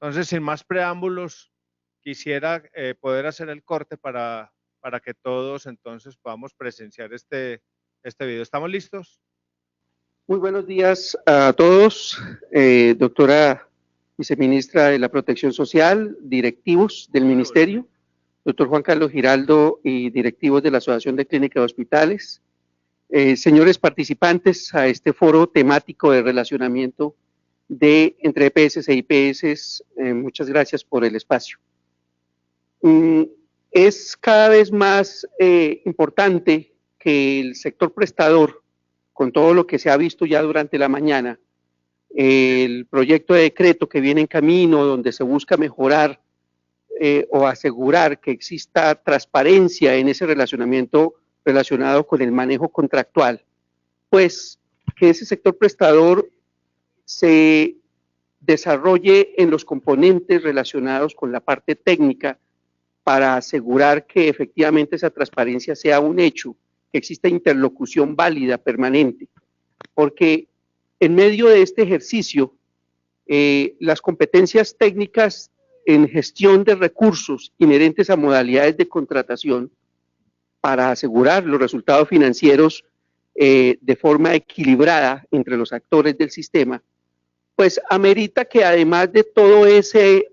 Entonces, sin más preámbulos, quisiera poder hacer el corte para que todos entonces podamos presenciar este video. ¿Estamos listos? Muy buenos días a todos, doctora viceministra de la Protección Social, directivos del Ministerio, doctor Juan Carlos Giraldo y directivos de la Asociación de Clínicas y Hospitales, señores participantes a este foro temático de relacionamiento entre EPS e IPS, muchas gracias por el espacio. Es cada vez más importante que el sector prestador, con todo lo que se ha visto ya durante la mañana, el proyecto de decreto que viene en camino, donde se busca mejorar o asegurar que exista transparencia en ese relacionamiento relacionado con el manejo contractual, pues que ese sector prestador se desarrolle en los componentes relacionados con la parte técnica para asegurar que efectivamente esa transparencia sea un hecho, que exista interlocución válida, permanente, porque en medio de este ejercicio, las competencias técnicas en gestión de recursos inherentes a modalidades de contratación para asegurar los resultados financieros de forma equilibrada entre los actores del sistema, pues amerita que además de todo ese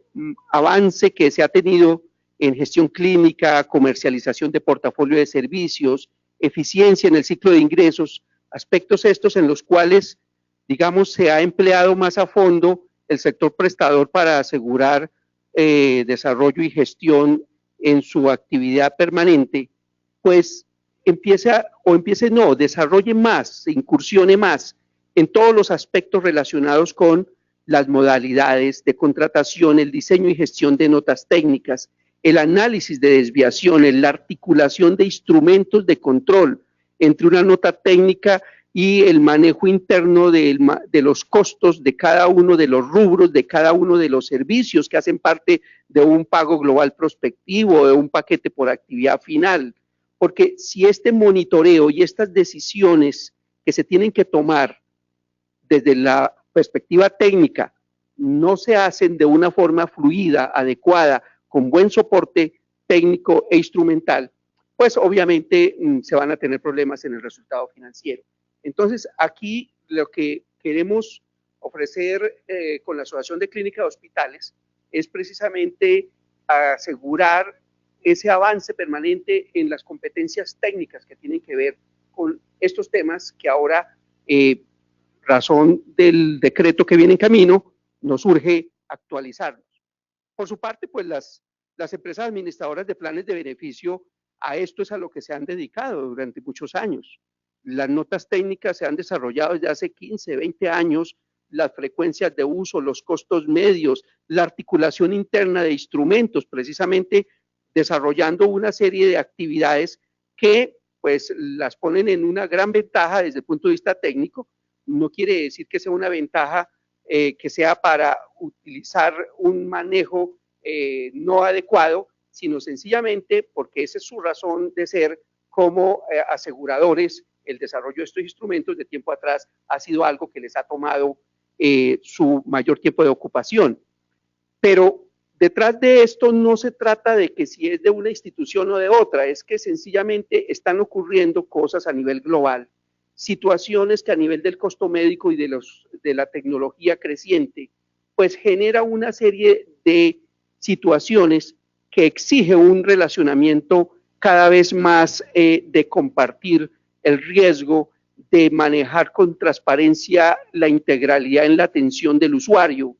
avance que se ha tenido en gestión clínica, comercialización de portafolio de servicios, eficiencia en el ciclo de ingresos, aspectos estos en los cuales, digamos, se ha empleado más a fondo el sector prestador para asegurar desarrollo y gestión en su actividad permanente, pues desarrolle más, incursione más en todos los aspectos relacionados con las modalidades de contratación, el diseño y gestión de notas técnicas, el análisis de desviaciones, la articulación de instrumentos de control entre una nota técnica y el manejo interno de los costos de cada uno de los rubros, de cada uno de los servicios que hacen parte de un pago global prospectivo, de un paquete por actividad final. Porque si este monitoreo y estas decisiones que se tienen que tomar desde la perspectiva técnica no se hacen de una forma fluida, adecuada, con buen soporte técnico e instrumental, pues obviamente se van a tener problemas en el resultado financiero. Entonces, aquí lo que queremos ofrecer con la Asociación de Clínicas y Hospitales es precisamente asegurar ese avance permanente en las competencias técnicas que tienen que ver con estos temas que ahora, razón del decreto que viene en camino, nos urge actualizarlos. Por su parte, pues las empresas administradoras de planes de beneficio a esto es a lo que se han dedicado durante muchos años. Las notas técnicas se han desarrollado desde hace 15, 20 años, las frecuencias de uso, los costos medios, la articulación interna de instrumentos, precisamente desarrollando una serie de actividades que pues las ponen en una gran ventaja desde el punto de vista técnico. No quiere decir que sea una ventaja que sea para utilizar un manejo no adecuado, sino sencillamente porque esa es su razón de ser como aseguradores. El desarrollo de estos instrumentos de tiempo atrás ha sido algo que les ha tomado su mayor tiempo de ocupación. Pero detrás de esto no se trata de que si es de una institución o de otra, es que sencillamente están ocurriendo cosas a nivel global, situaciones que a nivel del costo médico y de la tecnología creciente, pues genera una serie de situaciones que exige un relacionamiento cada vez más de compartir el riesgo, de manejar con transparencia la integralidad en la atención del usuario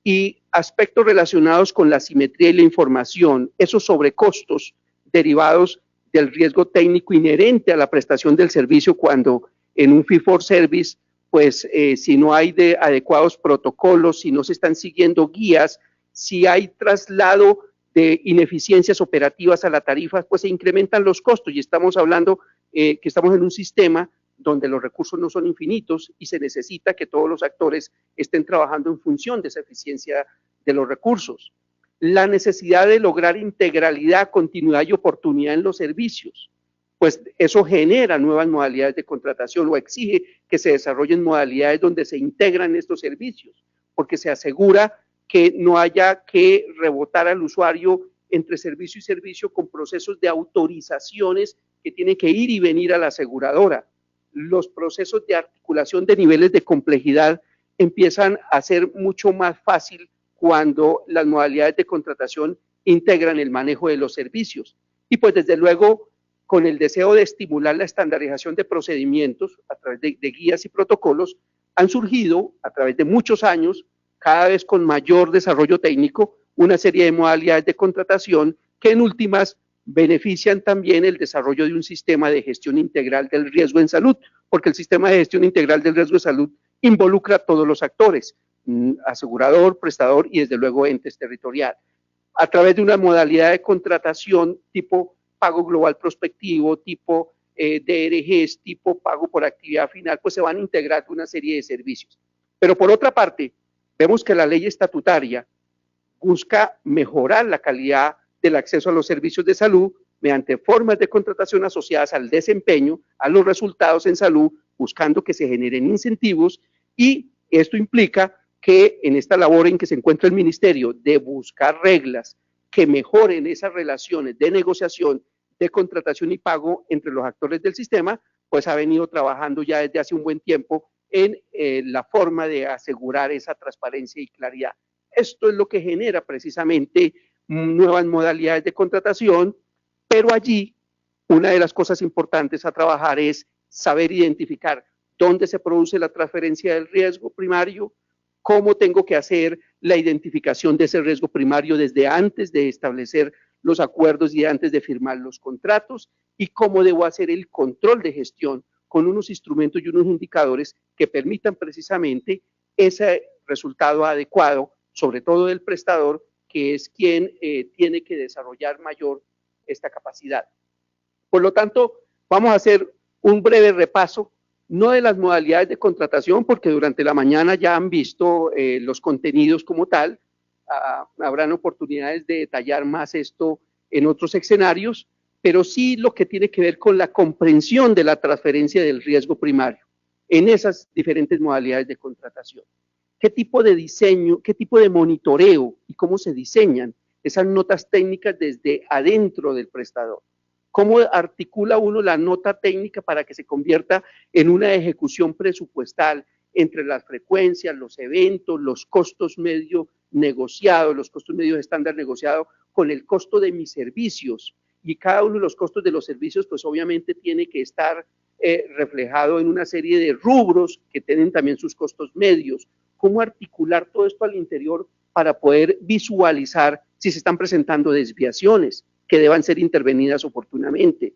y aspectos relacionados con la simetría y la información, esos sobrecostos derivados del riesgo técnico inherente a la prestación del servicio cuando en un fee for service, pues si no hay adecuados protocolos, si no se están siguiendo guías, si hay traslado de ineficiencias operativas a la tarifa, pues se incrementan los costos y estamos hablando que estamos en un sistema donde los recursos no son infinitos y se necesita que todos los actores estén trabajando en función de esa eficiencia de los recursos. La necesidad de lograr integralidad, continuidad y oportunidad en los servicios, pues eso genera nuevas modalidades de contratación o exige que se desarrollen modalidades donde se integran estos servicios, porque se asegura que no haya que rebotar al usuario entre servicio y servicio con procesos de autorizaciones que tienen que ir y venir a la aseguradora. Los procesos de articulación de niveles de complejidad empiezan a ser mucho más fácil cuando las modalidades de contratación integran el manejo de los servicios. Y pues desde luego, con el deseo de estimular la estandarización de procedimientos a través de guías y protocolos, han surgido a través de muchos años, cada vez con mayor desarrollo técnico, una serie de modalidades de contratación que en últimas benefician también el desarrollo de un sistema de gestión integral del riesgo en salud, porque el sistema de gestión integral del riesgo de salud involucra a todos los actores, asegurador, prestador y desde luego entes territorial. A través de una modalidad de contratación tipo pago global prospectivo, tipo DRGs, tipo pago por actividad final, pues se van a integrar una serie de servicios. Pero por otra parte, vemos que la ley estatutaria busca mejorar la calidad del acceso a los servicios de salud mediante formas de contratación asociadas al desempeño, a los resultados en salud, buscando que se generen incentivos, y esto implica que en esta labor en que se encuentra el ministerio de buscar reglas que mejoren esas relaciones de negociación, de contratación y pago entre los actores del sistema, pues ha venido trabajando ya desde hace un buen tiempo en la forma de asegurar esa transparencia y claridad. Esto es lo que genera precisamente nuevas modalidades de contratación, pero allí una de las cosas importantes a trabajar es saber identificar dónde se produce la transferencia del riesgo primario, cómo tengo que hacer la identificación de ese riesgo primario desde antes de establecer los acuerdos y antes de firmar los contratos, y cómo debo hacer el control de gestión con unos instrumentos y unos indicadores que permitan precisamente ese resultado adecuado, sobre todo del prestador, que es quien tiene que desarrollar mayor esta capacidad. Por lo tanto, vamos a hacer un breve repaso, no de las modalidades de contratación, porque durante la mañana ya han visto los contenidos como tal, habrán oportunidades de detallar más esto en otros escenarios, pero sí lo que tiene que ver con la comprensión de la transferencia del riesgo primario en esas diferentes modalidades de contratación. ¿Qué tipo de diseño, qué tipo de monitoreo y cómo se diseñan esas notas técnicas desde adentro del prestador? ¿Cómo articula uno la nota técnica para que se convierta en una ejecución presupuestal entre las frecuencias, los eventos, los costos medio negociados, los costos medios estándar negociados con el costo de mis servicios? Y cada uno de los costos de los servicios, pues obviamente tiene que estar reflejado en una serie de rubros que tienen también sus costos medios. ¿Cómo articular todo esto al interior para poder visualizar si se están presentando desviaciones que deban ser intervenidas oportunamente?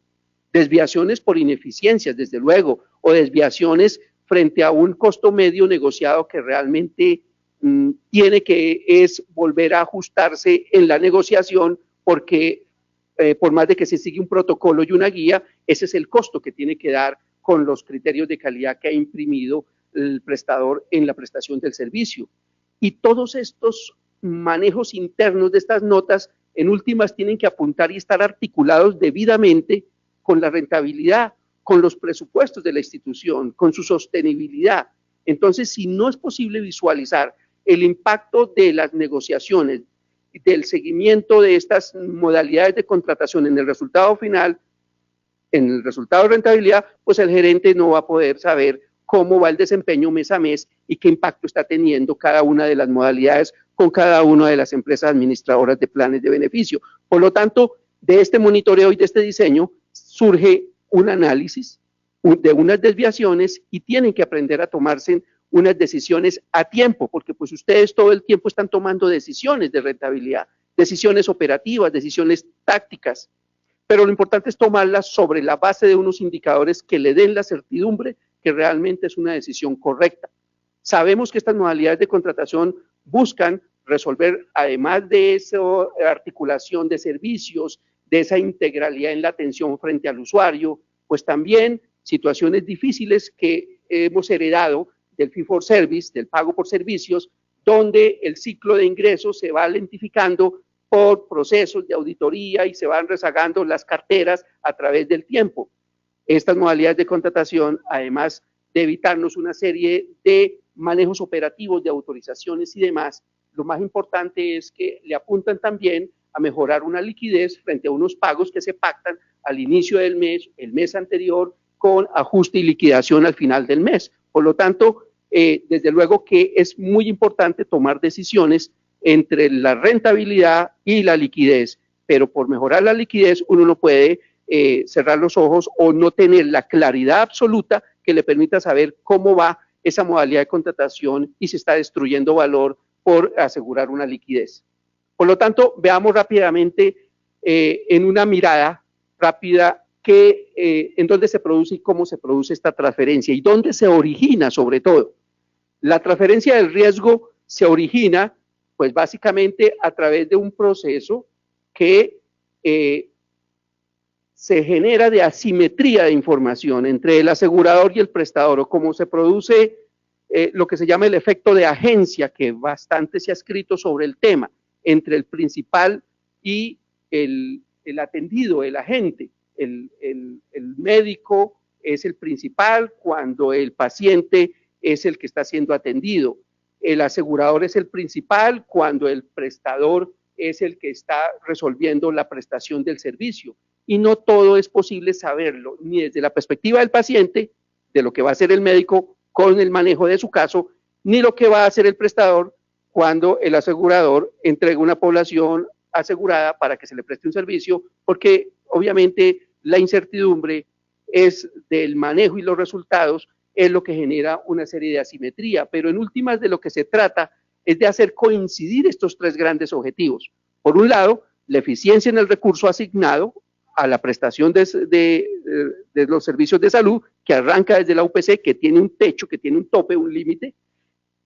Desviaciones por ineficiencias, desde luego, o desviaciones frente a un costo medio negociado que realmente tiene que volver a ajustarse en la negociación, porque por más de que se sigue un protocolo y una guía, ese es el costo que tiene que dar con los criterios de calidad que ha imprimido el prestador en la prestación del servicio. Y todos estos manejos internos de estas notas, en últimas, tienen que apuntar y estar articulados debidamente con la rentabilidad, con los presupuestos de la institución, con su sostenibilidad. Entonces, si no es posible visualizar el impacto de las negociaciones, del seguimiento de estas modalidades de contratación en el resultado final, en el resultado de rentabilidad, pues el gerente no va a poder saber cómo va el desempeño mes a mes y qué impacto está teniendo cada una de las modalidades con cada una de las empresas administradoras de planes de beneficio. Por lo tanto, de este monitoreo y de este diseño surge un análisis de unas desviaciones, y tienen que aprender a tomarse unas decisiones a tiempo, porque pues ustedes todo el tiempo están tomando decisiones de rentabilidad, decisiones operativas, decisiones tácticas, pero lo importante es tomarlas sobre la base de unos indicadores que le den la certidumbre que realmente es una decisión correcta. Sabemos que estas modalidades de contratación buscan resolver, además de esa articulación de servicios, de esa integralidad en la atención frente al usuario, pues también situaciones difíciles que hemos heredado del fee for service, del pago por servicios, donde el ciclo de ingresos se va lentificando por procesos de auditoría y se van rezagando las carteras a través del tiempo. Estas modalidades de contratación, además de evitarnos una serie de manejos operativos de autorizaciones y demás, lo más importante es que le apuntan también a mejorar una liquidez frente a unos pagos que se pactan al inicio del mes, el mes anterior, con ajuste y liquidación al final del mes. Por lo tanto, desde luego que es muy importante tomar decisiones entre la rentabilidad y la liquidez, pero por mejorar la liquidez uno no puede cerrar los ojos o no tener la claridad absoluta que le permita saber cómo va esa modalidad de contratación y si está destruyendo valor por asegurar una liquidez. Por lo tanto, veamos rápidamente en una mirada rápida en dónde se produce y cómo se produce esta transferencia y dónde se origina sobre todo. La transferencia del riesgo se origina pues básicamente a través de un proceso que se genera de asimetría de información entre el asegurador y el prestador, o como se produce lo que se llama el efecto de agencia, que bastante se ha escrito sobre el tema, entre el principal y el atendido, el agente. El médico es el principal cuando el paciente es el que está siendo atendido. El asegurador es el principal cuando el prestador es el que está resolviendo la prestación del servicio. Y no todo es posible saberlo, ni desde la perspectiva del paciente, de lo que va a hacer el médico con el manejo de su caso, ni lo que va a hacer el prestador cuando el asegurador entrega una población asegurada para que se le preste un servicio, porque obviamente la incertidumbre es del manejo y los resultados es lo que genera una serie de asimetría, pero en últimas de lo que se trata es de hacer coincidir estos tres grandes objetivos. Por un lado, la eficiencia en el recurso asignado a la prestación de los servicios de salud, que arranca desde la UPC, que tiene un techo, que tiene un tope, un límite,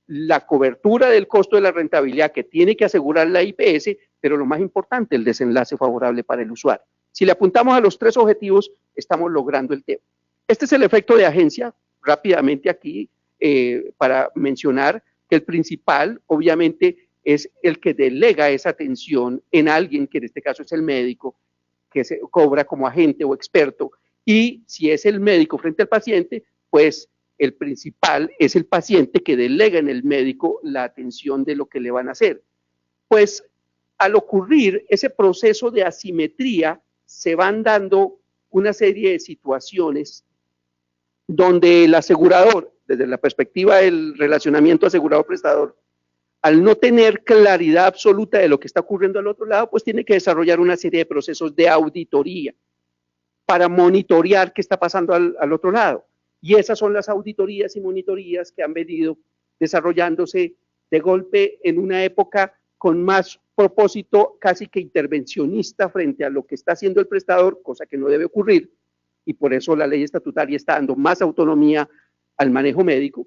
la cobertura del costo de la rentabilidad que tiene que asegurar la IPS, pero lo más importante, el desenlace favorable para el usuario. Si le apuntamos a los tres objetivos, estamos logrando el tema. Este es el efecto de agencia, rápidamente aquí, para mencionar que el principal, obviamente, es el que delega esa atención en alguien, que en este caso es el médico, que se cobra como agente o experto, y si es el médico frente al paciente, pues el principal es el paciente que delega en el médico la atención de lo que le van a hacer. Pues al ocurrir ese proceso de asimetría, se van dando una serie de situaciones donde el asegurador, desde la perspectiva del relacionamiento asegurador-prestador, al no tener claridad absoluta de lo que está ocurriendo al otro lado, pues tiene que desarrollar una serie de procesos de auditoría para monitorear qué está pasando al otro lado. Y esas son las auditorías y monitorías que han venido desarrollándose de golpe en una época con más propósito casi que intervencionista frente a lo que está haciendo el prestador, cosa que no debe ocurrir, y por eso la ley estatutaria está dando más autonomía al manejo médico,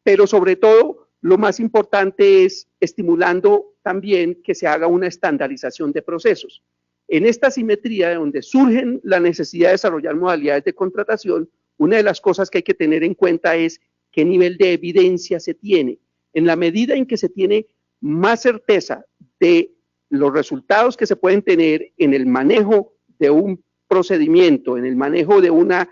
pero sobre todo lo más importante es estimulando también que se haga una estandarización de procesos. En esta simetría de donde surgen la necesidad de desarrollar modalidades de contratación, una de las cosas que hay que tener en cuenta es qué nivel de evidencia se tiene. En la medida en que se tiene más certeza de los resultados que se pueden tener en el manejo de un procedimiento, en el manejo de una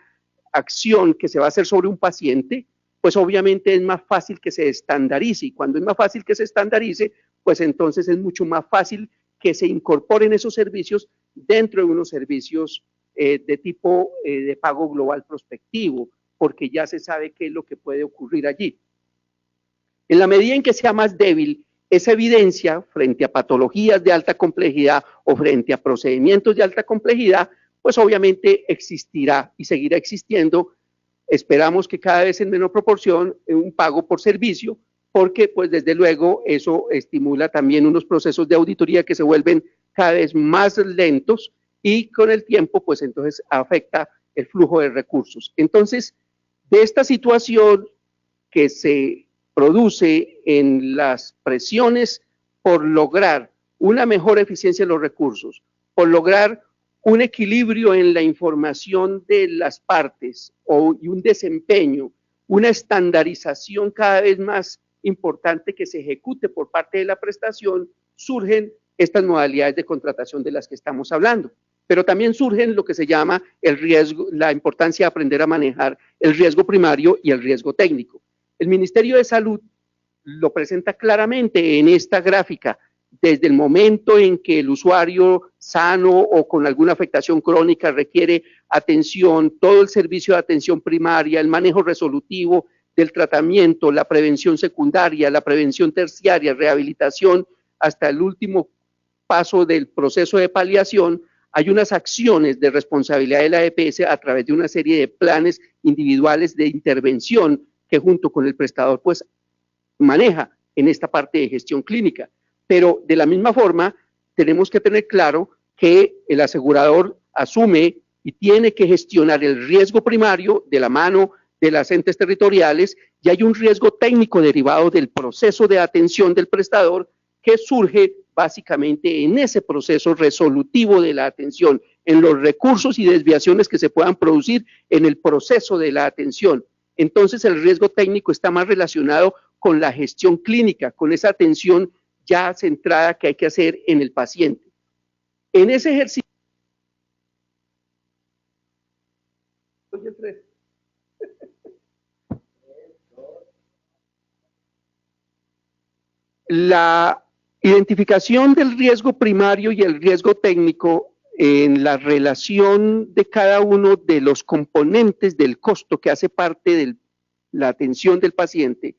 acción que se va a hacer sobre un paciente, pues obviamente es más fácil que se estandarice, y cuando es más fácil que se estandarice, pues entonces es mucho más fácil que se incorporen esos servicios dentro de unos servicios de tipo de pago global prospectivo, porque ya se sabe qué es lo que puede ocurrir allí. En la medida en que sea más débil esa evidencia frente a patologías de alta complejidad o frente a procedimientos de alta complejidad, pues obviamente existirá y seguirá existiendo, esperamos que cada vez en menor proporción, un pago por servicio, porque pues desde luego eso estimula también unos procesos de auditoría que se vuelven cada vez más lentos y con el tiempo pues entonces afecta el flujo de recursos. Entonces, de esta situación que se produce en las presiones por lograr una mejor eficiencia de los recursos, por lograr un equilibrio en la información de las partes y un desempeño, una estandarización cada vez más importante que se ejecute por parte de la prestación, surgen estas modalidades de contratación de las que estamos hablando. Pero también surgen lo que se llama el riesgo, la importancia de aprender a manejar el riesgo primario y el riesgo técnico. El Ministerio de Salud lo presenta claramente en esta gráfica. Desde el momento en que el usuario sano o con alguna afectación crónica requiere atención, todo el servicio de atención primaria, el manejo resolutivo del tratamiento, la prevención secundaria, la prevención terciaria, rehabilitación, hasta el último paso del proceso de paliación, hay unas acciones de responsabilidad de la EPS a través de una serie de planes individuales de intervención que junto con el prestador pues maneja en esta parte de gestión clínica. Pero de la misma forma tenemos que tener claro que el asegurador asume y tiene que gestionar el riesgo primario de la mano de las entes territoriales y hay un riesgo técnico derivado del proceso de atención del prestador que surge básicamente en ese proceso resolutivo de la atención, en los recursos y desviaciones que se puedan producir en el proceso de la atención. Entonces el riesgo técnico está más relacionado con la gestión clínica, con esa atención ya centrada que hay que hacer en el paciente. En ese ejercicio, la identificación del riesgo primario y el riesgo técnico en la relación de cada uno de los componentes del costo que hace parte de la atención del paciente,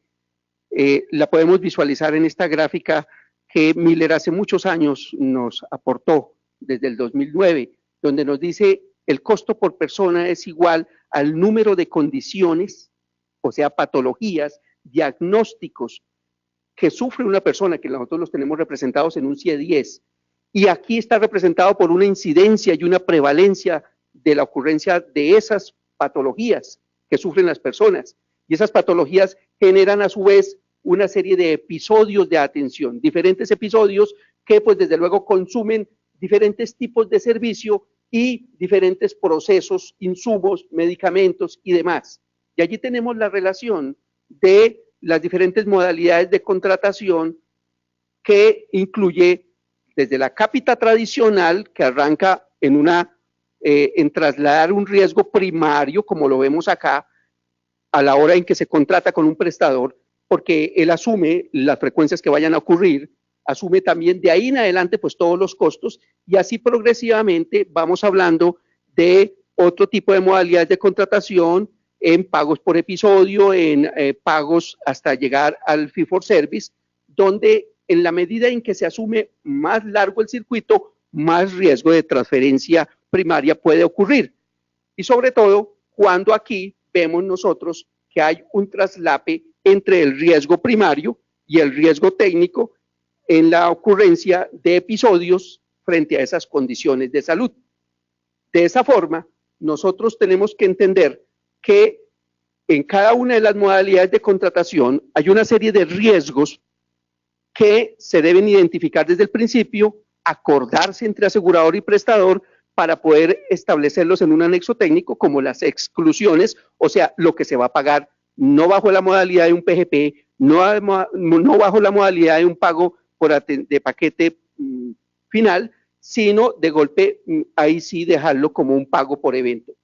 la podemos visualizar en esta gráfica que Miller hace muchos años nos aportó, desde el 2009, donde nos dice el costo por persona es igual al número de condiciones, o sea, patologías, diagnósticos que sufre una persona, que nosotros los tenemos representados en un CIE-10, y aquí está representado por una incidencia y una prevalencia de la ocurrencia de esas patologías que sufren las personas, y esas patologías generan a su vez una serie de episodios de atención, diferentes episodios que pues desde luego consumen diferentes tipos de servicio y diferentes procesos, insumos, medicamentos y demás. Y allí tenemos la relación de las diferentes modalidades de contratación que incluye desde la cápita tradicional, que arranca en trasladar un riesgo primario, como lo vemos acá, a la hora en que se contrata con un prestador, porque él asume las frecuencias que vayan a ocurrir, asume también de ahí en adelante pues todos los costos, y así progresivamente vamos hablando de otro tipo de modalidades de contratación, en pagos por episodio, en pagos hasta llegar al fee for service, donde en la medida en que se asume más largo el circuito, más riesgo de transferencia primaria puede ocurrir. Y sobre todo, cuando aquí vemos nosotros que hay un traslape entre el riesgo primario y el riesgo técnico en la ocurrencia de episodios frente a esas condiciones de salud. De esa forma, nosotros tenemos que entender que en cada una de las modalidades de contratación hay una serie de riesgos que se deben identificar desde el principio, acordarse entre asegurador y prestador para poder establecerlos en un anexo técnico como las exclusiones, o sea, lo que se va a pagar no bajo la modalidad de un PGP, no bajo la modalidad de un pago de paquete final, sino de golpe ahí sí dejarlo como un pago por evento.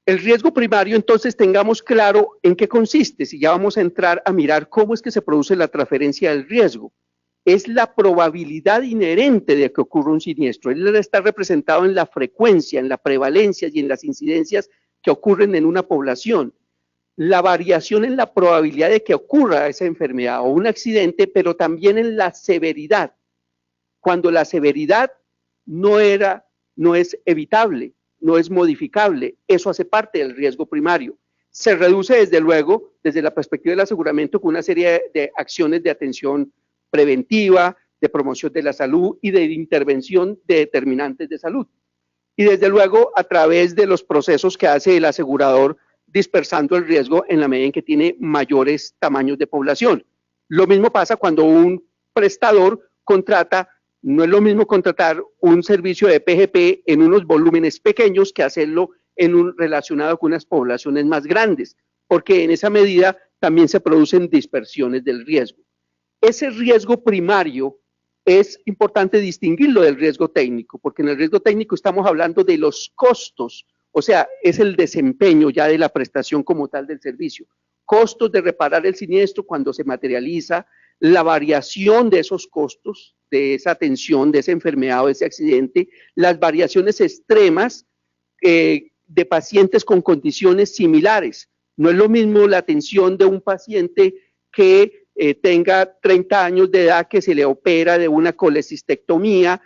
El riesgo primario, entonces, tengamos claro en qué consiste, si ya vamos a entrar a mirar cómo es que se produce la transferencia del riesgo. Es la probabilidad inherente de que ocurra un siniestro. Él está representado en la frecuencia, en la prevalencia y en las incidencias que ocurren en una población. La variación en la probabilidad de que ocurra esa enfermedad o un accidente, pero también en la severidad. Cuando la severidad no es evitable, no es modificable, eso hace parte del riesgo primario. Se reduce desde luego, desde la perspectiva del aseguramiento, con una serie de acciones de atención preventiva, de promoción de la salud y de intervención de determinantes de salud. Y desde luego a través de los procesos que hace el asegurador dispersando el riesgo en la medida en que tiene mayores tamaños de población. Lo mismo pasa cuando un prestador contrata. No es lo mismo contratar un servicio de PGP en unos volúmenes pequeños que hacerlo relacionado con unas poblaciones más grandes, porque en esa medida también se producen dispersiones del riesgo. Ese riesgo primario es importante distinguirlo del riesgo técnico, porque en el riesgo técnico estamos hablando de los costos, o sea, es el desempeño ya de la prestación como tal del servicio. costos de reparar el siniestro cuando se materializa, la variación de esos costos, de esa atención, de esa enfermedad o de ese accidente, las variaciones extremas de pacientes con condiciones similares. No es lo mismo la atención de un paciente que tenga 30 años de edad, que se le opera de una colecistectomía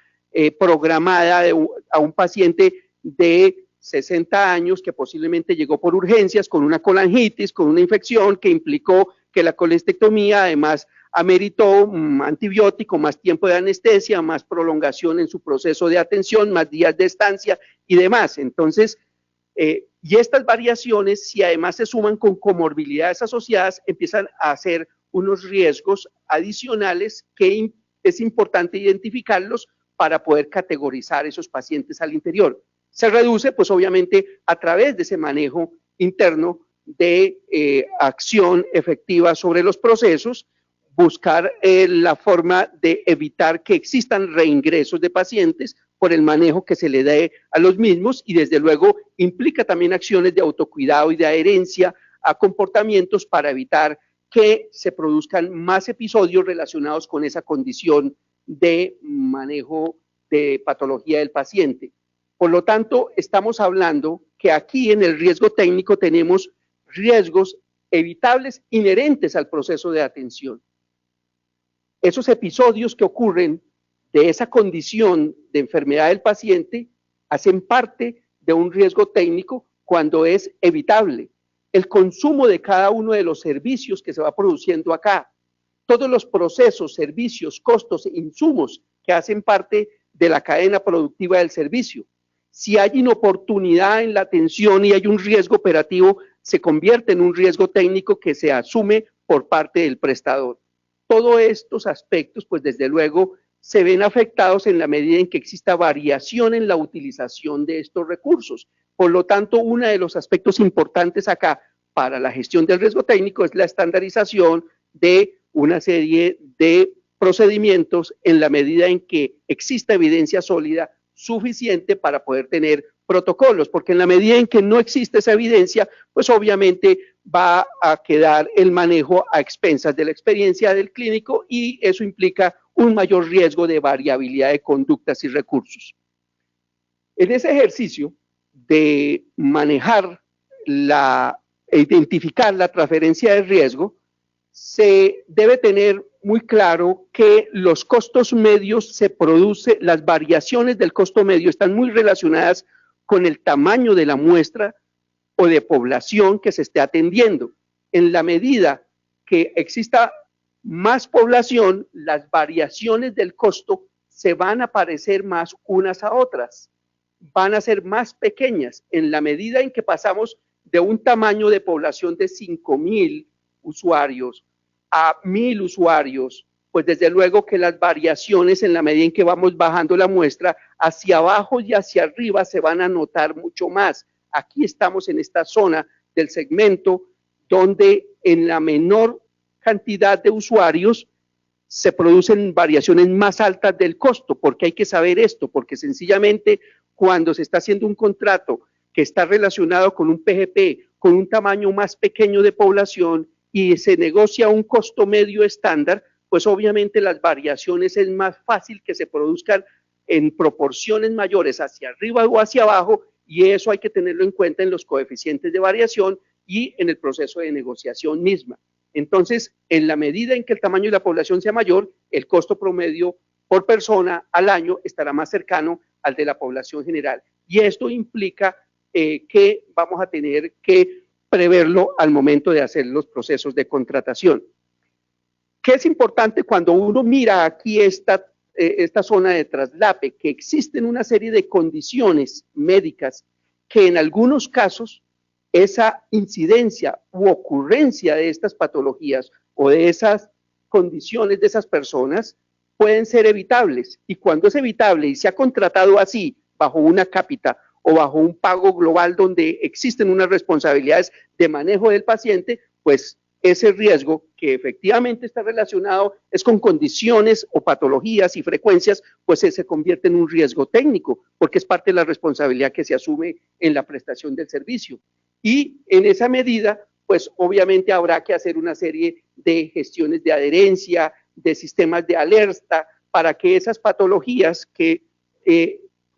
programada a un paciente de 60 años que posiblemente llegó por urgencias con una colangitis, con una infección que implicó que la colecistectomía además ameritó antibiótico, más tiempo de anestesia, más prolongación en su proceso de atención, más días de estancia y demás. Entonces, y estas variaciones, si además se suman con comorbilidades asociadas, empiezan a hacer unos riesgos adicionales que es importante identificarlos para poder categorizar esos pacientes al interior. Se reduce, pues obviamente, a través de ese manejo interno de acción efectiva sobre los procesos, buscar la forma de evitar que existan reingresos de pacientes por el manejo que se le dé a los mismos, y desde luego implica también acciones de autocuidado y de adherencia a comportamientos para evitar que se produzcan más episodios relacionados con esa condición de manejo de patología del paciente. Por lo tanto, estamos hablando que aquí en el riesgo técnico tenemos riesgos evitables inherentes al proceso de atención. Esos episodios que ocurren de esa condición de enfermedad del paciente hacen parte de un riesgo técnico cuando es evitable. El consumo de cada uno de los servicios que se va produciendo acá, todos los procesos, servicios, costos e insumos que hacen parte de la cadena productiva del servicio. Si hay inoportunidad en la atención y hay un riesgo operativo, se convierte en un riesgo técnico que se asume por parte del prestador. Todos estos aspectos, pues desde luego, se ven afectados en la medida en que exista variación en la utilización de estos recursos. Por lo tanto, uno de los aspectos importantes acá para la gestión del riesgo técnico es la estandarización de una serie de procedimientos en la medida en que exista evidencia sólida suficiente para poder tener protocolos, porque en la medida en que no existe esa evidencia, pues obviamente va a quedar el manejo a expensas de la experiencia del clínico, y eso implica un mayor riesgo de variabilidad de conductas y recursos. En ese ejercicio de manejar identificar la transferencia de riesgo, se debe tener muy claro que los costos medios las variaciones del costo medio están muy relacionadas con el tamaño de la muestra o de población que se esté atendiendo. En la medida que exista más población, las variaciones del costo se van a parecer más unas a otras, van a ser más pequeñas. En la medida en que pasamos de un tamaño de población de 5,000 usuarios a 1,000 usuarios, pues desde luego que las variaciones en la medida en que vamos bajando la muestra hacia abajo y hacia arriba se van a notar mucho más. Aquí estamos en esta zona del segmento donde en la menor cantidad de usuarios se producen variaciones más altas del costo. Porque hay que saber esto, porque sencillamente cuando se está haciendo un contrato que está relacionado con un PGP, con un tamaño más pequeño de población, y se negocia un costo medio estándar, pues obviamente las variaciones es más fácil que se produzcan en proporciones mayores hacia arriba o hacia abajo, y eso hay que tenerlo en cuenta en los coeficientes de variación y en el proceso de negociación misma. Entonces, en la medida en que el tamaño de la población sea mayor, el costo promedio por persona al año estará más cercano al de la población general. Y esto implica que vamos a tener que preverlo al momento de hacer los procesos de contratación. ¿Qué es importante cuando uno mira aquí esta zona de traslape? Que existen una serie de condiciones médicas que en algunos casos esa incidencia u ocurrencia de estas patologías o de esas condiciones de esas personas pueden ser evitables. Y cuando es evitable y se ha contratado así, bajo una cápita o bajo un pago global donde existen unas responsabilidades de manejo del paciente, pues ese riesgo que efectivamente está relacionado es con condiciones o patologías y frecuencias, pues se convierte en un riesgo técnico, porque es parte de la responsabilidad que se asume en la prestación del servicio. Y en esa medida, pues obviamente habrá que hacer una serie de gestiones de adherencia, de sistemas de alerta, para que esas patologías que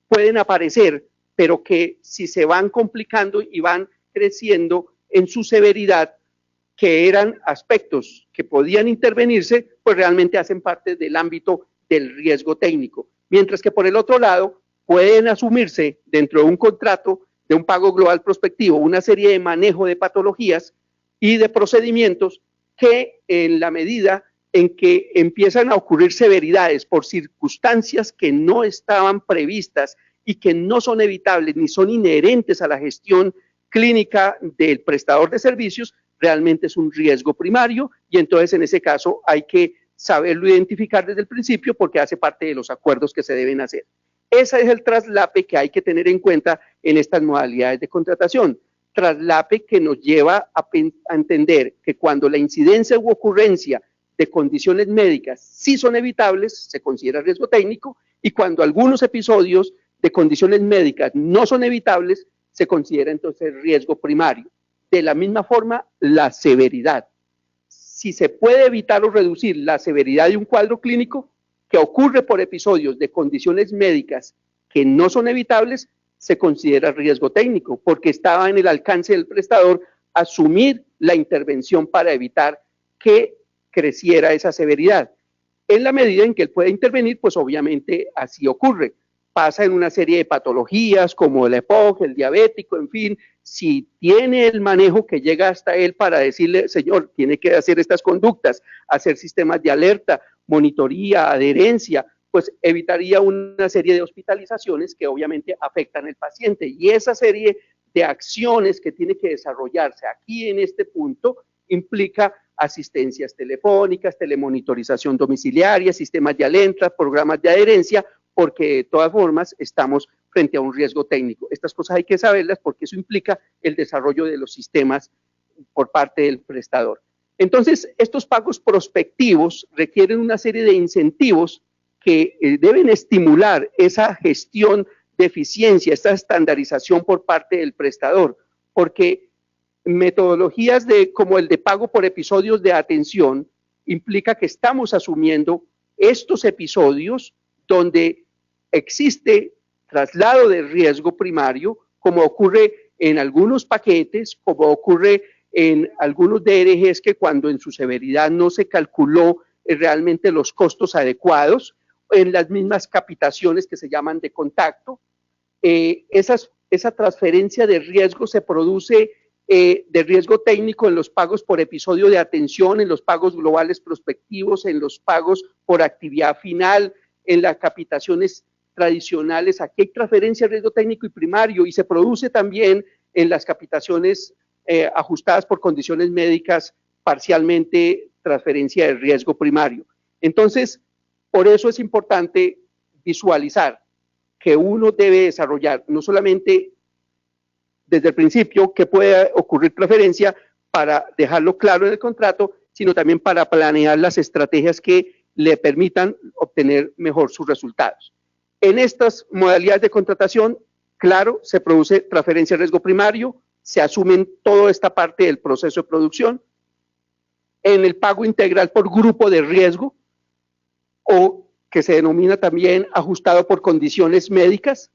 pueden aparecer, pero que si se van complicando y van creciendo en su severidad, que eran aspectos que podían intervenirse, pues realmente hacen parte del ámbito del riesgo técnico. Mientras que por el otro lado, pueden asumirse dentro de un contrato de un pago global prospectivo una serie de manejo de patologías y de procedimientos que en la medida en que empiezan a ocurrir severidades por circunstancias que no estaban previstas y que no son evitables ni son inherentes a la gestión clínica del prestador de servicios, realmente es un riesgo primario y entonces en ese caso hay que saberlo identificar desde el principio porque hace parte de los acuerdos que se deben hacer. Ese es el traslape que hay que tener en cuenta en estas modalidades de contratación. Traslape que nos lleva a entender que cuando la incidencia u ocurrencia de condiciones médicas sí son evitables, se considera riesgo técnico, y cuando algunos episodios de condiciones médicas no son evitables, se considera entonces riesgo primario. De la misma forma, la severidad. Si se puede evitar o reducir la severidad de un cuadro clínico que ocurre por episodios de condiciones médicas que no son evitables, se considera riesgo técnico, porque estaba en el alcance del prestador asumir la intervención para evitar que creciera esa severidad. En la medida en que él puede intervenir, pues obviamente así ocurre. Pasa en una serie de patologías como el EPOC, el diabético, en fin, si tiene el manejo que llega hasta él para decirle, señor, tiene que hacer estas conductas, hacer sistemas de alerta, monitoría, adherencia, pues evitaría una serie de hospitalizaciones que obviamente afectan al paciente. Y esa serie de acciones que tiene que desarrollarse aquí en este punto implica asistencias telefónicas, telemonitorización domiciliaria, sistemas de alerta, programas de adherencia, porque de todas formas estamos frente a un riesgo técnico. Estas cosas hay que saberlas porque eso implica el desarrollo de los sistemas por parte del prestador. Entonces, estos pagos prospectivos requieren una serie de incentivos que deben estimular esa gestión de eficiencia, esta estandarización por parte del prestador, porque metodologías como el de pago por episodios de atención implica que estamos asumiendo estos episodios donde existe traslado de riesgo primario, como ocurre en algunos paquetes, como ocurre en algunos DRGs que cuando en su severidad no se calculó realmente los costos adecuados, en las mismas capitaciones que se llaman de contacto. Esa transferencia de riesgo se produce de riesgo técnico en los pagos por episodio de atención, en los pagos globales prospectivos, en los pagos por actividad final, en las capitaciones tradicionales. Aquí hay transferencia de riesgo técnico y primario y se produce también en las capitaciones ajustadas por condiciones médicas, parcialmente transferencia de riesgo primario. Entonces, por eso es importante visualizar que uno debe desarrollar no solamente desde el principio que puede ocurrir transferencia para dejarlo claro en el contrato, sino también para planear las estrategias que le permitan obtener mejor sus resultados. En estas modalidades de contratación, claro, se produce transferencia de riesgo primario, se asumen toda esta parte del proceso de producción. En el pago integral por grupo de riesgo, o que se denomina también ajustado por condiciones médicas,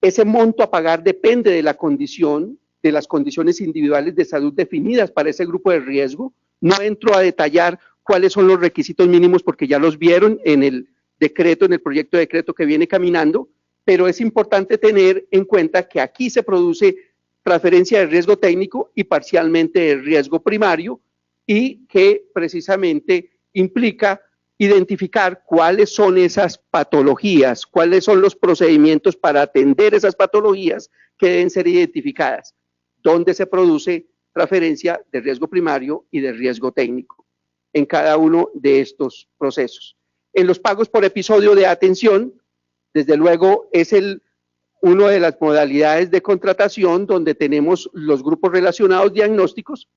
ese monto a pagar depende de la condición, de las condiciones individuales de salud definidas para ese grupo de riesgo. No entro a detallar cuáles son los requisitos mínimos porque ya los vieron en el decreto, en el proyecto de decreto que viene caminando, pero es importante tener en cuenta que aquí se produce transferencia de riesgo técnico y parcialmente de riesgo primario y que precisamente implica identificar cuáles son esas patologías, cuáles son los procedimientos para atender esas patologías que deben ser identificadas, dónde se produce transferencia de riesgo primario y de riesgo técnico en cada uno de estos procesos. En los pagos por episodio de atención, desde luego es una de las modalidades de contratación donde tenemos los grupos relacionados diagnósticos,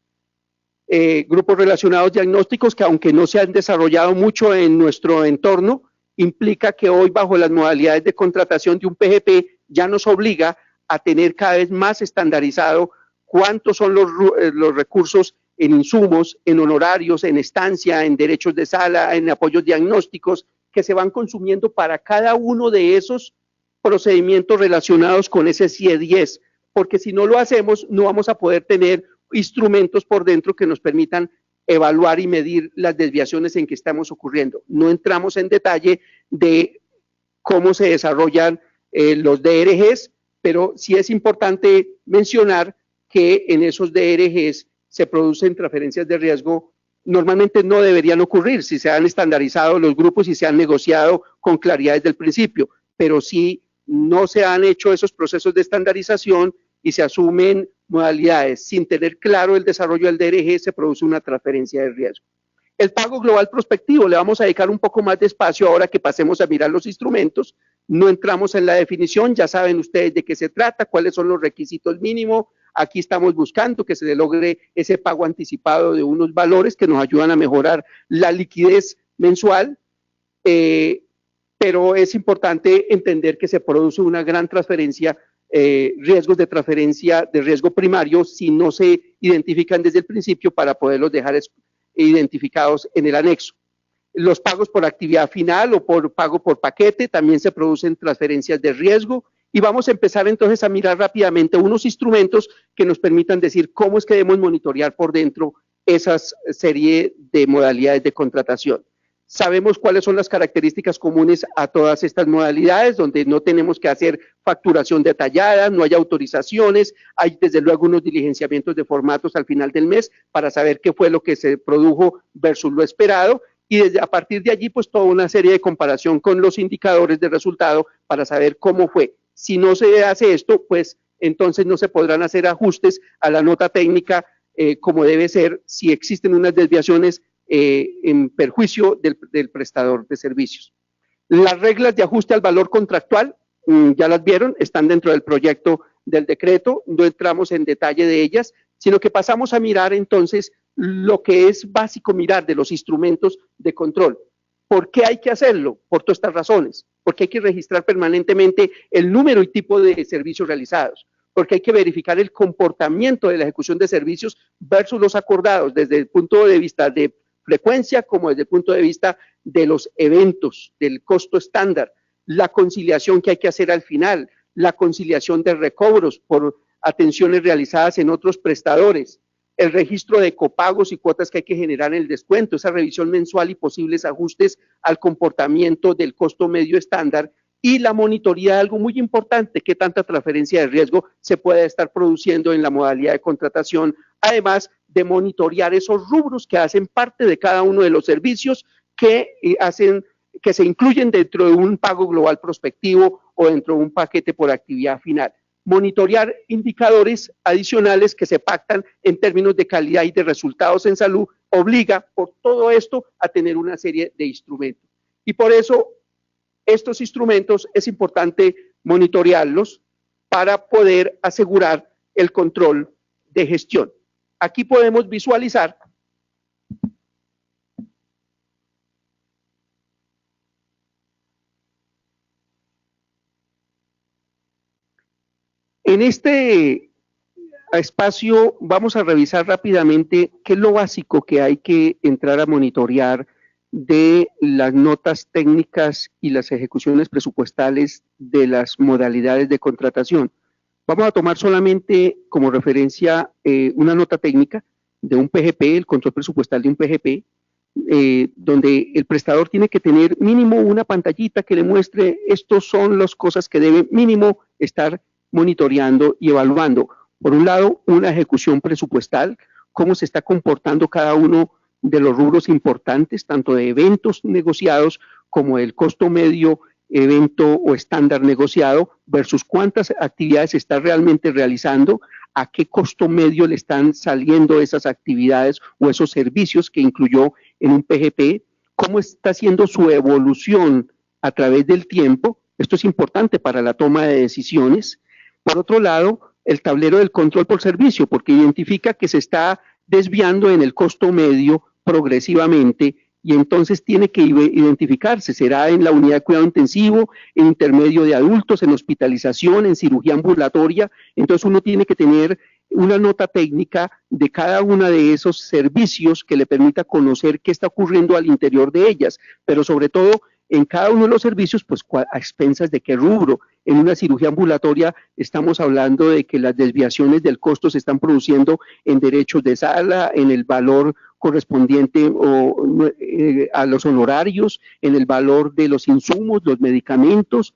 que aunque no se han desarrollado mucho en nuestro entorno, implica que hoy bajo las modalidades de contratación de un PGP ya nos obliga a tener cada vez más estandarizado cuántos son los recursos en insumos, en honorarios, en estancia, en derechos de sala, en apoyos diagnósticos, que se van consumiendo para cada uno de esos procedimientos relacionados con ese CIE 10, porque si no lo hacemos, no vamos a poder tener instrumentos por dentro que nos permitan evaluar y medir las desviaciones en que estamos ocurriendo. No entramos en detalle de cómo se desarrollan los DRGs, pero sí es importante mencionar que en esos DRGs se producen transferencias de riesgo. Normalmente no deberían ocurrir si se han estandarizado los grupos y se han negociado con claridad desde el principio, pero si no se han hecho esos procesos de estandarización y se asumen modalidades sin tener claro el desarrollo del DRG, se produce una transferencia de riesgo. El pago global prospectivo, le vamos a dedicar un poco más de espacio ahora que pasemos a mirar los instrumentos. No entramos en la definición, ya saben ustedes de qué se trata, cuáles son los requisitos mínimos. Aquí estamos buscando que se logre ese pago anticipado de unos valores que nos ayudan a mejorar la liquidez mensual, pero es importante entender que se produce una gran transferencia, riesgos de transferencia de riesgo primario si no se identifican desde el principio para poderlos dejar identificados en el anexo. Los pagos por actividad final o por pago por paquete también se producen transferencias de riesgo. Y vamos a empezar entonces a mirar rápidamente unos instrumentos que nos permitan decir cómo es que debemos monitorear por dentro esas serie de modalidades de contratación. Sabemos cuáles son las características comunes a todas estas modalidades, donde no tenemos que hacer facturación detallada, no hay autorizaciones, hay desde luego unos diligenciamientos de formatos al final del mes para saber qué fue lo que se produjo versus lo esperado, y desde, a partir de allí pues toda una serie de comparación con los indicadores de resultado para saber cómo fue. Si no se hace esto, pues entonces no se podrán hacer ajustes a la nota técnica como debe ser si existen unas desviaciones en perjuicio del prestador de servicios. Las reglas de ajuste al valor contractual, ya las vieron, están dentro del proyecto del decreto, no entramos en detalle de ellas, sino que pasamos a mirar entonces lo que es básico mirar de los instrumentos de control. ¿Por qué hay que hacerlo? Por todas estas razones. Porque hay que registrar permanentemente el número y tipo de servicios realizados. Porque hay que verificar el comportamiento de la ejecución de servicios versus los acordados, desde el punto de vista de frecuencia como desde el punto de vista de los eventos, del costo estándar, la conciliación que hay que hacer al final, la conciliación de recobros por atenciones realizadas en otros prestadores, el registro de copagos y cuotas que hay que generar en el descuento, esa revisión mensual y posibles ajustes al comportamiento del costo medio estándar, y la monitoría de algo muy importante, qué tanta transferencia de riesgo se puede estar produciendo en la modalidad de contratación, además de monitorear esos rubros que hacen parte de cada uno de los servicios que se incluyen dentro de un pago global prospectivo o dentro de un paquete por actividad final. Monitorear indicadores adicionales que se pactan en términos de calidad y de resultados en salud obliga por todo esto a tener una serie de instrumentos. Y por eso estos instrumentos es importante monitorearlos para poder asegurar el control de gestión. Aquí podemos visualizar en este espacio vamos a revisar rápidamente qué es lo básico que hay que entrar a monitorear de las notas técnicas y las ejecuciones presupuestales de las modalidades de contratación. Vamos a tomar solamente como referencia una nota técnica de un PGP, el control presupuestal de un PGP, donde el prestador tiene que tener mínimo una pantallita que le muestre estos son las cosas que debe mínimo estar monitoreando y evaluando. Por un lado, una ejecución presupuestal, cómo se está comportando cada uno de los rubros importantes, tanto de eventos negociados como del costo medio evento o estándar negociado versus cuántas actividades se está realmente realizando, a qué costo medio le están saliendo esas actividades o esos servicios que incluyó en un PGP, cómo está haciendo su evolución a través del tiempo. Esto es importante para la toma de decisiones. Por otro lado, el tablero del control por servicio, porque identifica que se está desviando en el costo medio progresivamente y entonces tiene que identificarse, será en la unidad de cuidado intensivo, en intermedio de adultos, en hospitalización, en cirugía ambulatoria. Entonces uno tiene que tener una nota técnica de cada uno de esos servicios que le permita conocer qué está ocurriendo al interior de ellas, pero sobre todo en cada uno de los servicios, pues a expensas de qué rubro. En una cirugía ambulatoria estamos hablando de que las desviaciones del costo se están produciendo en derechos de sala, en el valor correspondiente a los honorarios, en el valor de los insumos, los medicamentos,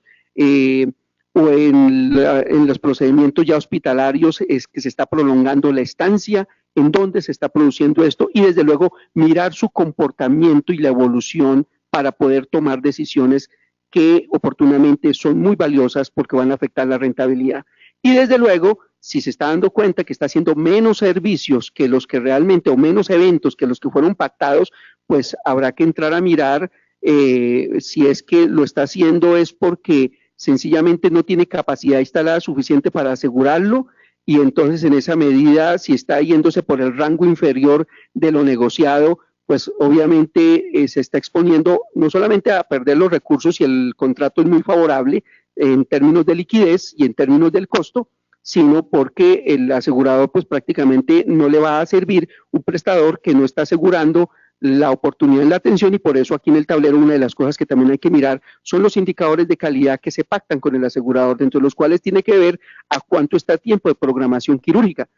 o en los procedimientos ya hospitalarios es que se está prolongando la estancia, en dónde se está produciendo esto y desde luego mirar su comportamiento y la evolución para poder tomar decisiones que oportunamente son muy valiosas porque van a afectar la rentabilidad. Y desde luego, si se está dando cuenta que está haciendo menos servicios que los que realmente, o menos eventos que los que fueron pactados, pues habrá que entrar a mirar si es que lo está haciendo es porque sencillamente no tiene capacidad instalada suficiente para asegurarlo, y entonces en esa medida, si está yéndose por el rango inferior de lo negociado, pues obviamente se está exponiendo no solamente a perder los recursos si el contrato es muy favorable en términos de liquidez y en términos del costo, sino porque el asegurador pues prácticamente no le va a servir un prestador que no está asegurando la oportunidad en la atención, y por eso aquí en el tablero una de las cosas que también hay que mirar son los indicadores de calidad que se pactan con el asegurador, dentro de los cuales tiene que ver a cuánto está el tiempo de programación quirúrgica.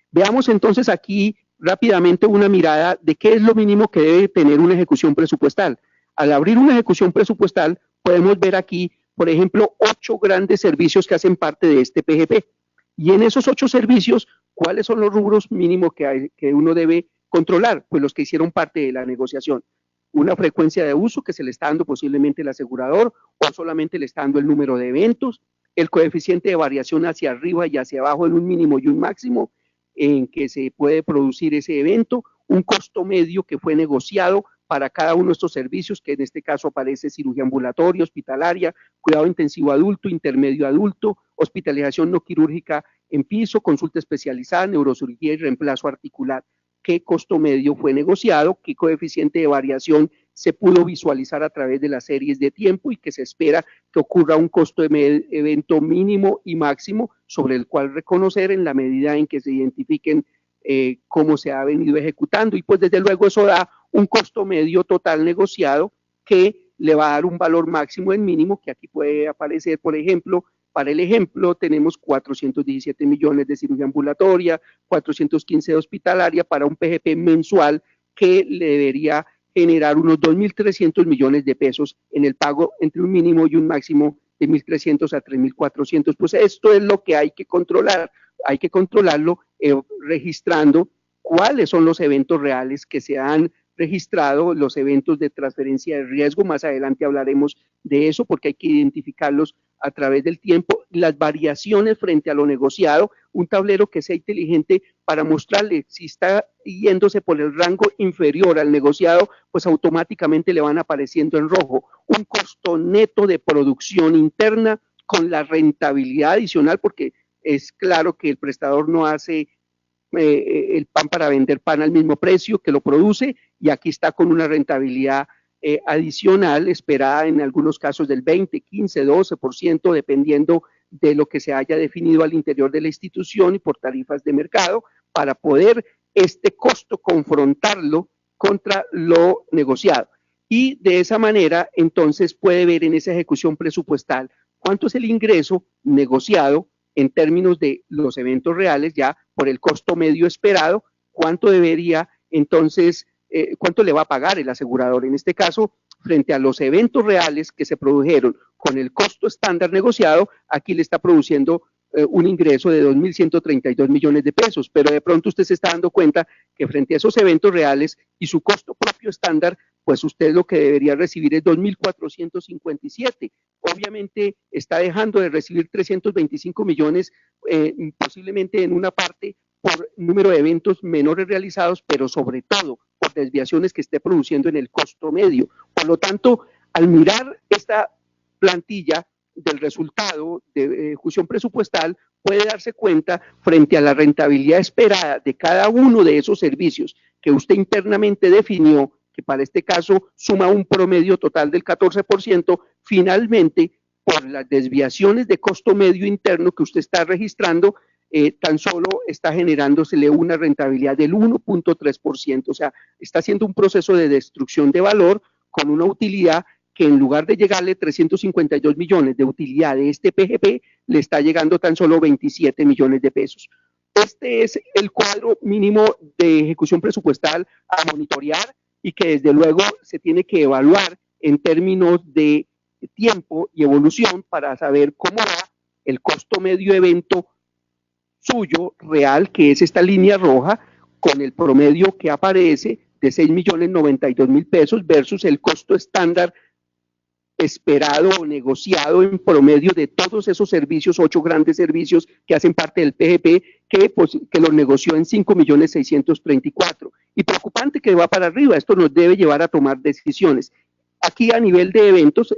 Veamos entonces aquí rápidamente una mirada de qué es lo mínimo que debe tener una ejecución presupuestal. Al abrir una ejecución presupuestal podemos ver aquí, por ejemplo, 8 grandes servicios que hacen parte de este PGP. Y en esos 8 servicios, ¿cuáles son los rubros mínimos que uno debe controlar? Pues los que hicieron parte de la negociación. Una frecuencia de uso que se le está dando posiblemente el asegurador, o solamente le está dando el número de eventos, el coeficiente de variación hacia arriba y hacia abajo en un mínimo y un máximo en que se puede producir ese evento, un costo medio que fue negociado para cada uno de estos servicios, que en este caso aparece cirugía ambulatoria, hospitalaria, cuidado intensivo adulto, intermedio adulto, hospitalización no quirúrgica en piso, consulta especializada, neurocirugía y reemplazo articular. ¿Qué costo medio fue negociado? ¿Qué coeficiente de variación se pudo visualizar a través de las series de tiempo y que se espera que ocurra un costo de evento mínimo y máximo sobre el cual reconocer en la medida en que se identifiquen cómo se ha venido ejecutando? Y pues desde luego eso da un costo medio total negociado que le va a dar un valor máximo en mínimo, que aquí puede aparecer, por ejemplo, para el ejemplo, tenemos 417 millones de cirugía ambulatoria, 415 de hospitalaria para un PGP mensual que le debería generar unos 2.300 millones de pesos en el pago entre un mínimo y un máximo de 1.300 a 3.400. Pues esto es lo que hay que controlar. Hay que controlarlo registrando cuáles son los eventos reales que se han registrado, los eventos de transferencia de riesgo. Más adelante hablaremos de eso porque hay que identificarlos a través del tiempo, las variaciones frente a lo negociado, un tablero que sea inteligente para mostrarle si está yéndose por el rango inferior al negociado, pues automáticamente le van apareciendo en rojo. Un costo neto de producción interna con la rentabilidad adicional, porque es claro que el prestador no hace el pan para vender pan al mismo precio que lo produce, y aquí está con una rentabilidad adicional esperada en algunos casos del 20, 15, 12%, dependiendo de lo que se haya definido al interior de la institución y por tarifas de mercado, para poder este costo confrontarlo contra lo negociado. Y de esa manera, entonces, puede ver en esa ejecución presupuestal cuánto es el ingreso negociado en términos de los eventos reales, ya por el costo medio esperado, cuánto debería entonces cuánto le va a pagar el asegurador. En este caso, frente a los eventos reales que se produjeron con el costo estándar negociado, aquí le está produciendo un ingreso de 2.132 millones de pesos, pero de pronto usted se está dando cuenta que frente a esos eventos reales y su costo propio estándar, pues usted lo que debería recibir es 2.457. Obviamente está dejando de recibir 325 millones, posiblemente en una parte por número de eventos menores realizados, pero sobre todo por desviaciones que esté produciendo en el costo medio. Por lo tanto, al mirar esta plantilla del resultado de ejecución presupuestal, puede darse cuenta frente a la rentabilidad esperada de cada uno de esos servicios que usted internamente definió, que para este caso suma un promedio total del 14%, finalmente, por las desviaciones de costo medio interno que usted está registrando, tan solo está generándosele una rentabilidad del 1.3%, o sea, está haciendo un proceso de destrucción de valor con una utilidad que en lugar de llegarle 352 millones de utilidad de este PGP, le está llegando tan solo 27 millones de pesos. Este es el cuadro mínimo de ejecución presupuestal a monitorear y que desde luego se tiene que evaluar en términos de tiempo y evolución para saber cómo va el costo medio evento suyo real, que es esta línea roja, con el promedio que aparece de 6.092.000 pesos versus el costo estándar esperado o negociado en promedio de todos esos servicios, 8 grandes servicios que hacen parte del PGP, que los negoció en 5.634.000. Y preocupante que va para arriba, esto nos debe llevar a tomar decisiones. Aquí a nivel de eventos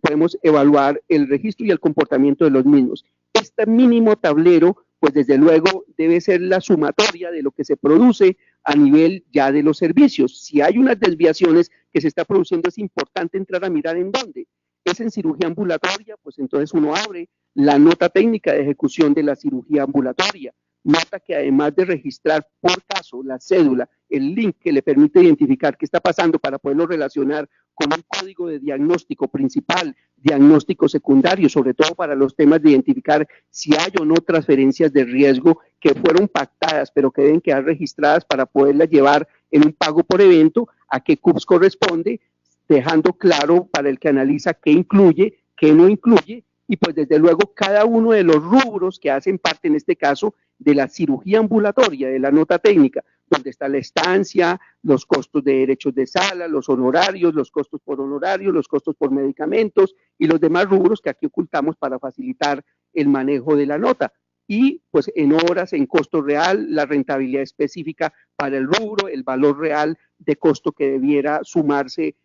podemos evaluar el registro y el comportamiento de los mismos. Este mínimo tablero, pues desde luego debe ser la sumatoria de lo que se produce a nivel ya de los servicios. Si hay unas desviaciones que se está produciendo, es importante entrar a mirar en dónde. Es en cirugía ambulatoria, pues entonces uno abre la nota técnica de ejecución de la cirugía ambulatoria. Nota que además de registrar por caso la cédula, el link que le permite identificar qué está pasando para poderlo relacionar con un código de diagnóstico principal, diagnóstico secundario, sobre todo para los temas de identificar si hay o no transferencias de riesgo que fueron pactadas, pero que deben quedar registradas para poderlas llevar en un pago por evento, a qué CUPS corresponde, dejando claro para el que analiza qué incluye, qué no incluye, y pues desde luego cada uno de los rubros que hacen parte en este caso de la cirugía ambulatoria, de la nota técnica, donde está la estancia, los costos de derechos de sala, los honorarios, los costos por honorarios, los costos por medicamentos y los demás rubros que aquí ocultamos para facilitar el manejo de la nota. Y pues en horas, en costo real, la rentabilidad específica para el rubro, el valor real de costo que debiera sumarse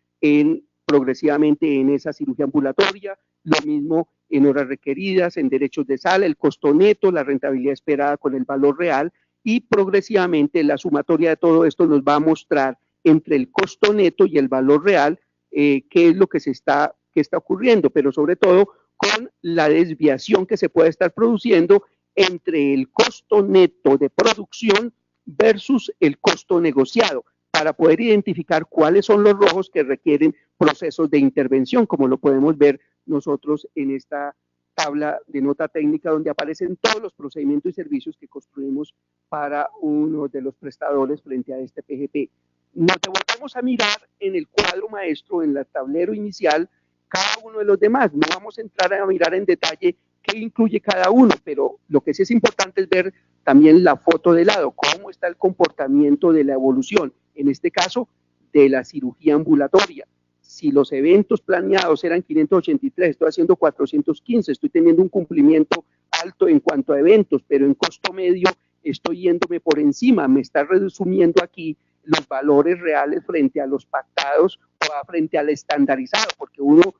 progresivamente en esa cirugía ambulatoria, lo mismo en horas requeridas, en derechos de sala, el costo neto, la rentabilidad esperada con el valor real, y progresivamente la sumatoria de todo esto nos va a mostrar entre el costo neto y el valor real qué es lo que está ocurriendo, pero sobre todo con la desviación que se puede estar produciendo entre el costo neto de producción versus el costo negociado, para poder identificar cuáles son los rojos que requieren procesos de intervención, como lo podemos ver nosotros en esta tabla de nota técnica donde aparecen todos los procedimientos y servicios que construimos para uno de los prestadores frente a este PGP. Nos devolvemos a mirar en el cuadro maestro, en el tablero inicial, cada uno de los demás. No vamos a entrar a mirar en detalle qué incluye cada uno, pero lo que sí es importante es ver también la foto de lado, cómo está el comportamiento de la evolución, en este caso de la cirugía ambulatoria. Si los eventos planeados eran 583, estoy haciendo 415, estoy teniendo un cumplimiento alto en cuanto a eventos, pero en costo medio estoy yéndome por encima, me está resumiendo aquí los valores reales frente a los pactados o frente al estandarizado, porque uno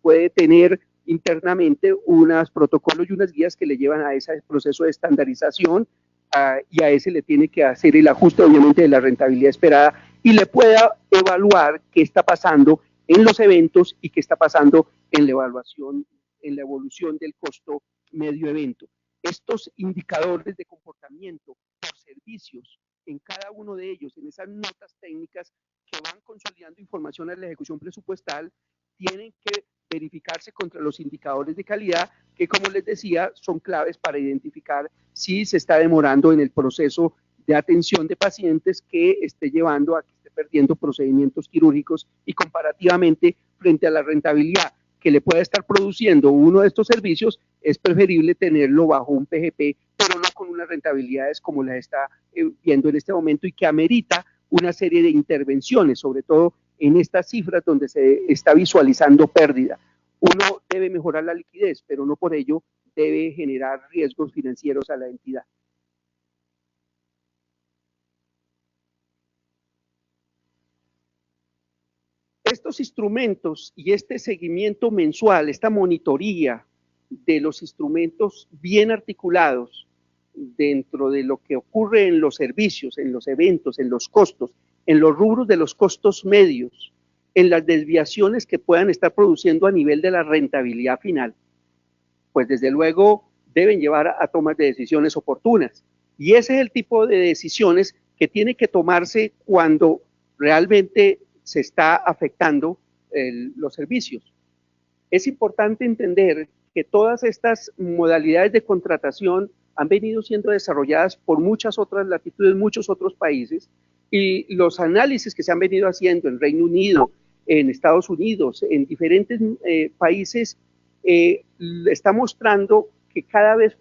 puede tener internamente unos protocolos y unas guías que le llevan a ese proceso de estandarización y a ese le tiene que hacer el ajuste obviamente de la rentabilidad esperada y le pueda evaluar qué está pasando en los eventos y qué está pasando en la evaluación, en la evolución del costo medio evento. Estos indicadores de comportamiento por servicios en cada uno de ellos, en esas notas técnicas que van consolidando información a la ejecución presupuestal, tienen que verificarse contra los indicadores de calidad que, como les decía, son claves para identificar si se está demorando en el proceso de atención de pacientes que esté llevando a que esté perdiendo procedimientos quirúrgicos y comparativamente frente a la rentabilidad que le pueda estar produciendo uno de estos servicios, es preferible tenerlo bajo un PGP, pero no con unas rentabilidades como las está viendo en este momento y que amerita una serie de intervenciones, sobre todo en estas cifras donde se está visualizando pérdida. Uno debe mejorar la liquidez, pero no por ello debe generar riesgos financieros a la entidad. Estos instrumentos y este seguimiento mensual, esta monitoría de los instrumentos bien articulados dentro de lo que ocurre en los servicios, en los eventos, en los costos, en los rubros de los costos medios, en las desviaciones que puedan estar produciendo a nivel de la rentabilidad final, pues desde luego deben llevar a tomas de decisiones oportunas. Y ese es el tipo de decisiones que tiene que tomarse cuando realmente se está afectando los servicios. Es importante entender que todas estas modalidades de contratación han venido siendo desarrolladas por muchas otras latitudes, muchos otros países, y los análisis que se han venido haciendo en Reino Unido, en Estados Unidos, en diferentes países, está mostrando que cada vez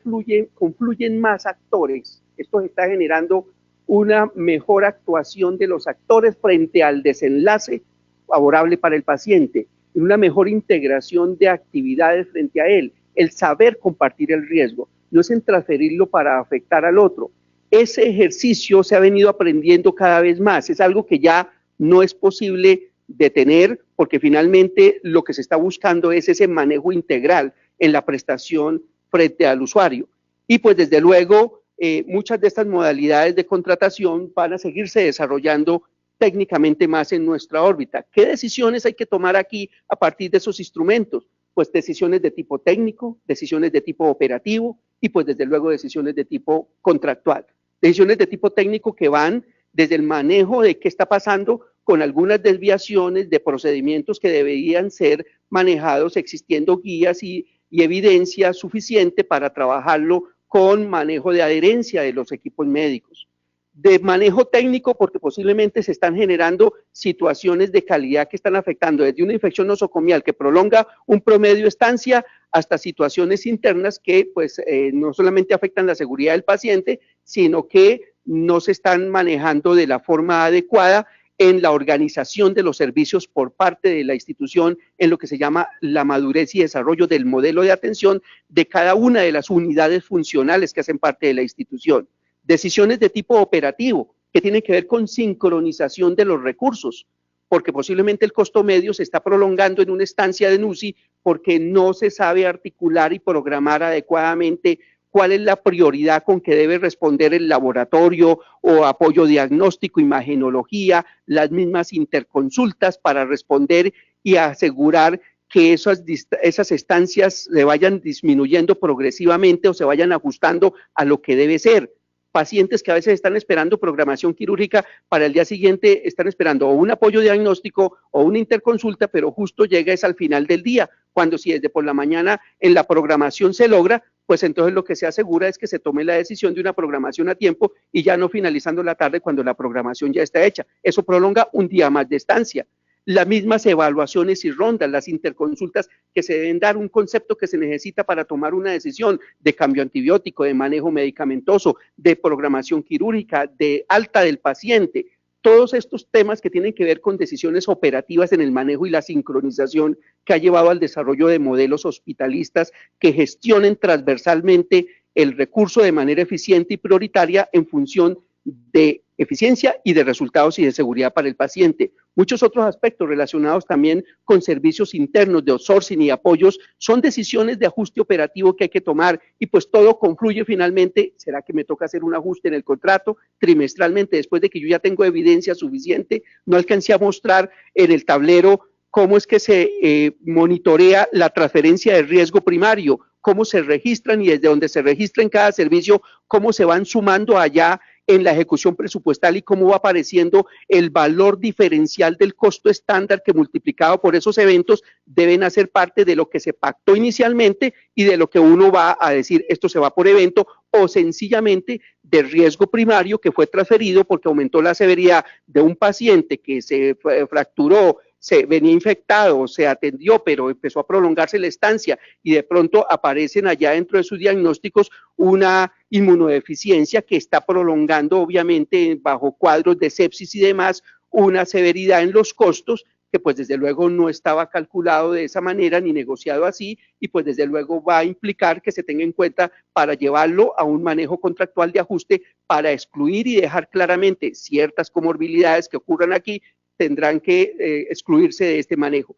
confluyen más actores. Esto está generando una mejor actuación de los actores frente al desenlace favorable para el paciente, una mejor integración de actividades frente a él, el saber compartir el riesgo, no es en transferirlo para afectar al otro. Ese ejercicio se ha venido aprendiendo cada vez más, es algo que ya no es posible detener porque finalmente lo que se está buscando es ese manejo integral en la prestación frente al usuario. Y pues desde luego muchas de estas modalidades de contratación van a seguirse desarrollando técnicamente más en nuestra órbita. ¿Qué decisiones hay que tomar aquí a partir de esos instrumentos? Pues decisiones de tipo técnico, decisiones de tipo operativo y pues desde luego decisiones de tipo contractual. Decisiones de tipo técnico que van desde el manejo de qué está pasando con algunas desviaciones de procedimientos que deberían ser manejados existiendo guías y evidencia suficiente para trabajarlo con manejo de adherencia de los equipos médicos. De manejo técnico, porque posiblemente se están generando situaciones de calidad que están afectando desde una infección nosocomial que prolonga un promedio de estancia hasta situaciones internas que pues no solamente afectan la seguridad del paciente, sino que no se están manejando de la forma adecuada en la organización de los servicios por parte de la institución en lo que se llama la madurez y desarrollo del modelo de atención de cada una de las unidades funcionales que hacen parte de la institución. Decisiones de tipo operativo, que tienen que ver con sincronización de los recursos, porque posiblemente el costo medio se está prolongando en una estancia de NUCI porque no se sabe articular y programar adecuadamente cuál es la prioridad con que debe responder el laboratorio o apoyo diagnóstico, imagenología, las mismas interconsultas para responder y asegurar que esas estancias se vayan disminuyendo progresivamente o se vayan ajustando a lo que debe ser. Pacientes que a veces están esperando programación quirúrgica para el día siguiente, están esperando o un apoyo diagnóstico o una interconsulta, pero justo llega es al final del día, cuando si desde por la mañana en la programación se logra, pues entonces lo que se asegura es que se tome la decisión de una programación a tiempo y ya no finalizando la tarde cuando la programación ya está hecha. Eso prolonga un día más de estancia. Las mismas evaluaciones y rondas, las interconsultas que se deben dar, un concepto que se necesita para tomar una decisión de cambio antibiótico, de manejo medicamentoso, de programación quirúrgica, de alta del paciente. Todos estos temas que tienen que ver con decisiones operativas en el manejo y la sincronización que ha llevado al desarrollo de modelos hospitalistas que gestionen transversalmente el recurso de manera eficiente y prioritaria en función de eficiencia y de resultados y de seguridad para el paciente. Muchos otros aspectos relacionados también con servicios internos de outsourcing y apoyos son decisiones de ajuste operativo que hay que tomar y pues todo confluye finalmente, ¿será que me toca hacer un ajuste en el contrato trimestralmente después de que yo ya tengo evidencia suficiente? No alcancé a mostrar en el tablero cómo es que se monitorea la transferencia de riesgo primario, cómo se registran y desde donde se registra en cada servicio, cómo se van sumando allá en la ejecución presupuestal y cómo va apareciendo el valor diferencial del costo estándar que multiplicado por esos eventos deben hacer parte de lo que se pactó inicialmente y de lo que uno va a decir esto se va por evento o sencillamente de riesgo primario que fue transferido porque aumentó la severidad de un paciente que se fracturó, se venía infectado, se atendió, pero empezó a prolongarse la estancia y de pronto aparecen allá dentro de sus diagnósticos una inmunodeficiencia que está prolongando obviamente bajo cuadros de sepsis y demás una severidad en los costos que pues desde luego no estaba calculado de esa manera ni negociado así y pues desde luego va a implicar que se tenga en cuenta para llevarlo a un manejo contractual de ajuste para excluir y dejar claramente ciertas comorbilidades que ocurran aquí tendrán que excluirse de este manejo.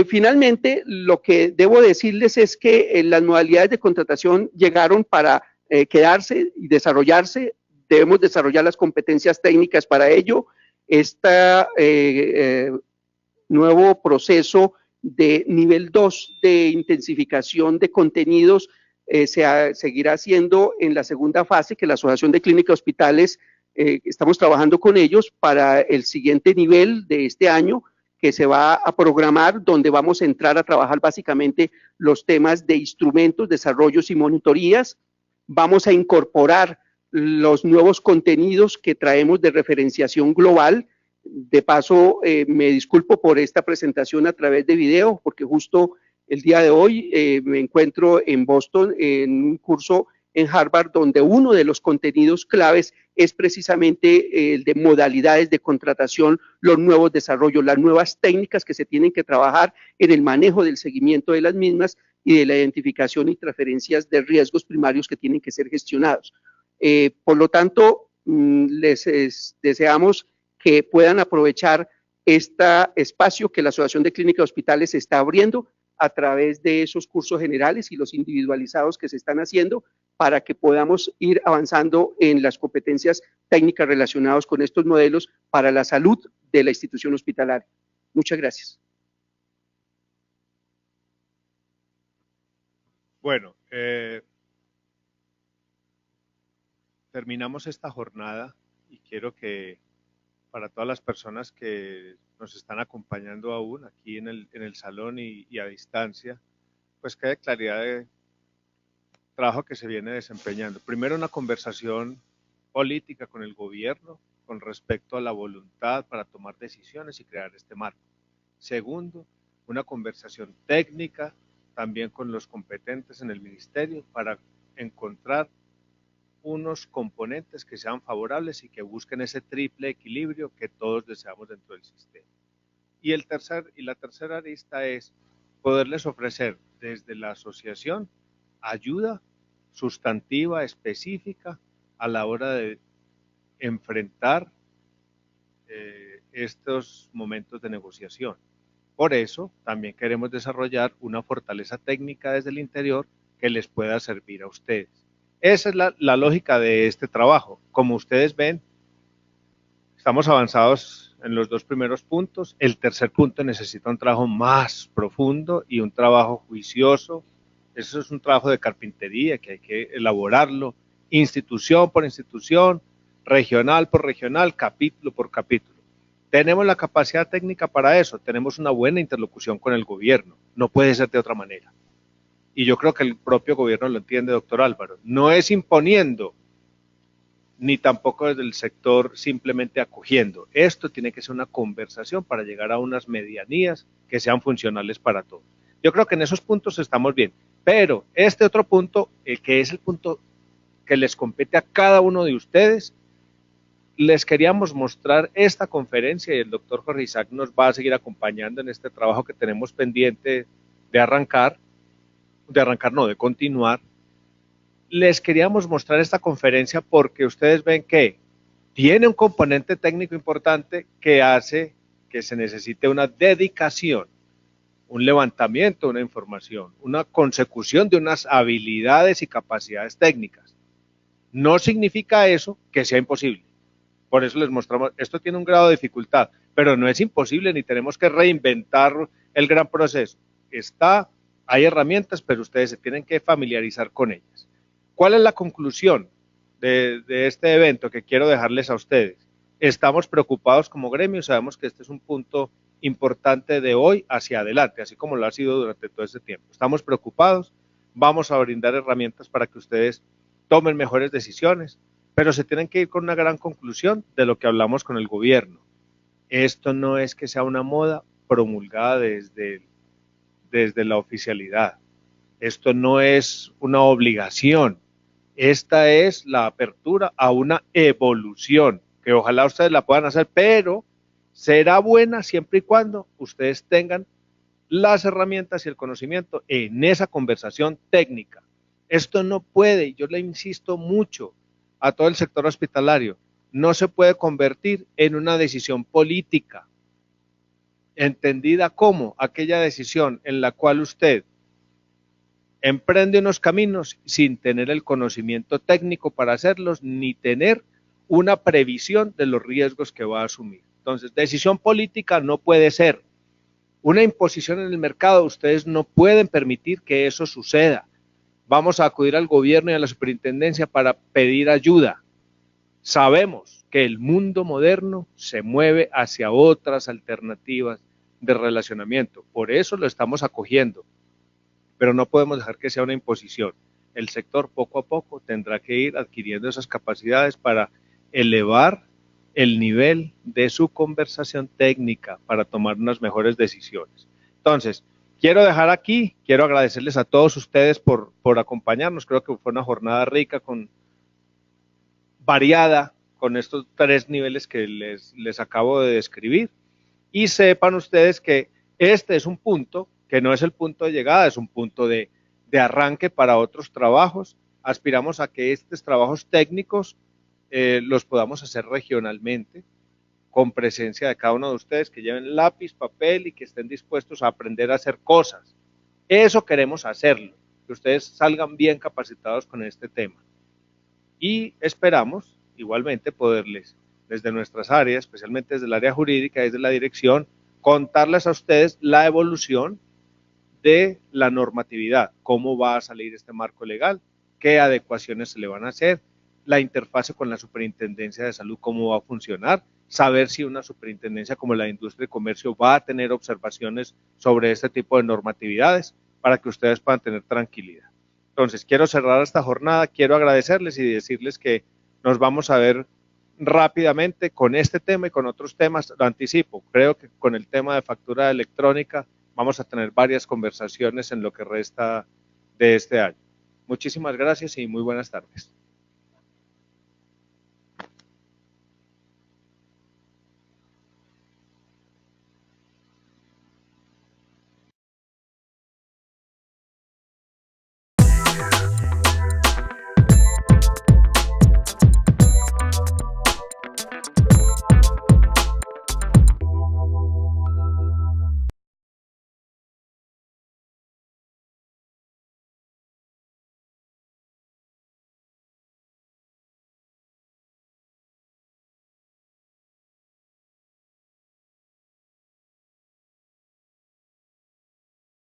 Finalmente, lo que debo decirles es que las modalidades de contratación llegaron para quedarse y desarrollarse. Debemos desarrollar las competencias técnicas para ello. Este nuevo proceso de nivel 2 de intensificación de contenidos seguirá haciendo en la segunda fase, que la Asociación de Clínicas y Hospitales, estamos trabajando con ellos para el siguiente nivel de este año, que se va a programar, donde vamos a entrar a trabajar básicamente los temas de instrumentos, desarrollos y monitorías. Vamos a incorporar los nuevos contenidos que traemos de referenciación global. De paso, me disculpo por esta presentación a través de video, porque justo el día de hoy me encuentro en Boston en un curso en Harvard, donde uno de los contenidos claves es precisamente el de modalidades de contratación, los nuevos desarrollos, las nuevas técnicas que se tienen que trabajar en el manejo del seguimiento de las mismas y de la identificación y transferencias de riesgos primarios que tienen que ser gestionados. Por lo tanto, les deseamos que puedan aprovechar este espacio que la Asociación de Clínicas y Hospitales está abriendo a través de esos cursos generales y los individualizados que se están haciendo para que podamos ir avanzando en las competencias técnicas relacionadas con estos modelos para la salud de la institución hospitalaria. Muchas gracias. Bueno, terminamos esta jornada y quiero que para todas las personas que nos están acompañando aún aquí en el salón y a distancia, pues quede claridad de trabajo que se viene desempeñando. Primero, una conversación política con el gobierno con respecto a la voluntad para tomar decisiones y crear este marco. Segundo, una conversación técnica también con los competentes en el ministerio para encontrar unos componentes que sean favorables y que busquen ese triple equilibrio que todos deseamos dentro del sistema. Y la tercera arista es poderles ofrecer desde la asociación ayuda sustantiva, específica, a la hora de enfrentar estos momentos de negociación. Por eso, también queremos desarrollar una fortaleza técnica desde el interior que les pueda servir a ustedes. Esa es la lógica de este trabajo. Como ustedes ven, estamos avanzados en los dos primeros puntos. El tercer punto necesita un trabajo más profundo y un trabajo juicioso. Eso es un trabajo de carpintería que hay que elaborarlo institución por institución, regional por regional, capítulo por capítulo. Tenemos la capacidad técnica para eso, tenemos una buena interlocución con el gobierno, no puede ser de otra manera. Y yo creo que el propio gobierno lo entiende, doctor Álvaro. No es imponiendo, ni tampoco desde el sector simplemente acogiendo. Esto tiene que ser una conversación para llegar a unas medianías que sean funcionales para todos. Yo creo que en esos puntos estamos bien. Pero este otro punto, que es el punto que les compete a cada uno de ustedes, les queríamos mostrar esta conferencia y el doctor Jorge Isaac nos va a seguir acompañando en este trabajo que tenemos pendiente de continuar. Les queríamos mostrar esta conferencia porque ustedes ven que tiene un componente técnico importante que hace que se necesite una dedicación, un levantamiento de una información, una consecución de unas habilidades y capacidades técnicas. No significa eso que sea imposible. Por eso les mostramos, esto tiene un grado de dificultad, pero no es imposible ni tenemos que reinventar el gran proceso. Hay herramientas, pero ustedes se tienen que familiarizar con ellas. ¿Cuál es la conclusión de este evento que quiero dejarles a ustedes? Estamos preocupados como gremio, sabemos que este es un punto importante de hoy hacia adelante, así como lo ha sido durante todo este tiempo. Estamos preocupados, vamos a brindar herramientas para que ustedes tomen mejores decisiones, pero se tienen que ir con una gran conclusión de lo que hablamos con el gobierno. Esto no es que sea una moda promulgada desde la oficialidad. Esto no es una obligación. Esta es la apertura a una evolución, que ojalá ustedes la puedan hacer, pero será buena siempre y cuando ustedes tengan las herramientas y el conocimiento en esa conversación técnica. Esto no puede, yo le insisto mucho a todo el sector hospitalario, no se puede convertir en una decisión política, entendida como aquella decisión en la cual usted emprende unos caminos sin tener el conocimiento técnico para hacerlos, ni tener una previsión de los riesgos que va a asumir. Entonces, decisión política no puede ser. Una imposición en el mercado, ustedes no pueden permitir que eso suceda. Vamos a acudir al gobierno y a la superintendencia para pedir ayuda. Sabemos que el mundo moderno se mueve hacia otras alternativas de relacionamiento, por eso lo estamos acogiendo, pero no podemos dejar que sea una imposición. El sector poco a poco tendrá que ir adquiriendo esas capacidades para elevar el nivel de su conversación técnica para tomar unas mejores decisiones. Entonces, quiero dejar aquí, quiero agradecerles a todos ustedes por acompañarnos. Creo que fue una jornada rica, variada, con estos 3 niveles que les acabo de describir. Y sepan ustedes que este es un punto, que no es el punto de llegada, es un punto de arranque para otros trabajos. Aspiramos a que estos trabajos técnicos los podamos hacer regionalmente, con presencia de cada uno de ustedes, que lleven lápiz, papel y que estén dispuestos a aprender a hacer cosas. Eso queremos hacerlo, que ustedes salgan bien capacitados con este tema. Y esperamos, igualmente, poderles, desde nuestras áreas, especialmente desde el área jurídica, desde la dirección, contarles a ustedes la evolución de la normatividad, cómo va a salir este marco legal, qué adecuaciones se le van a hacer, la interfase con la Superintendencia de Salud, cómo va a funcionar, saber si una superintendencia como la de Industria y Comercio va a tener observaciones sobre este tipo de normatividades para que ustedes puedan tener tranquilidad. Entonces, quiero cerrar esta jornada, quiero agradecerles y decirles que nos vamos a ver rápidamente con este tema y con otros temas. Lo anticipo, creo que con el tema de factura electrónica vamos a tener varias conversaciones en lo que resta de este año. Muchísimas gracias y muy buenas tardes.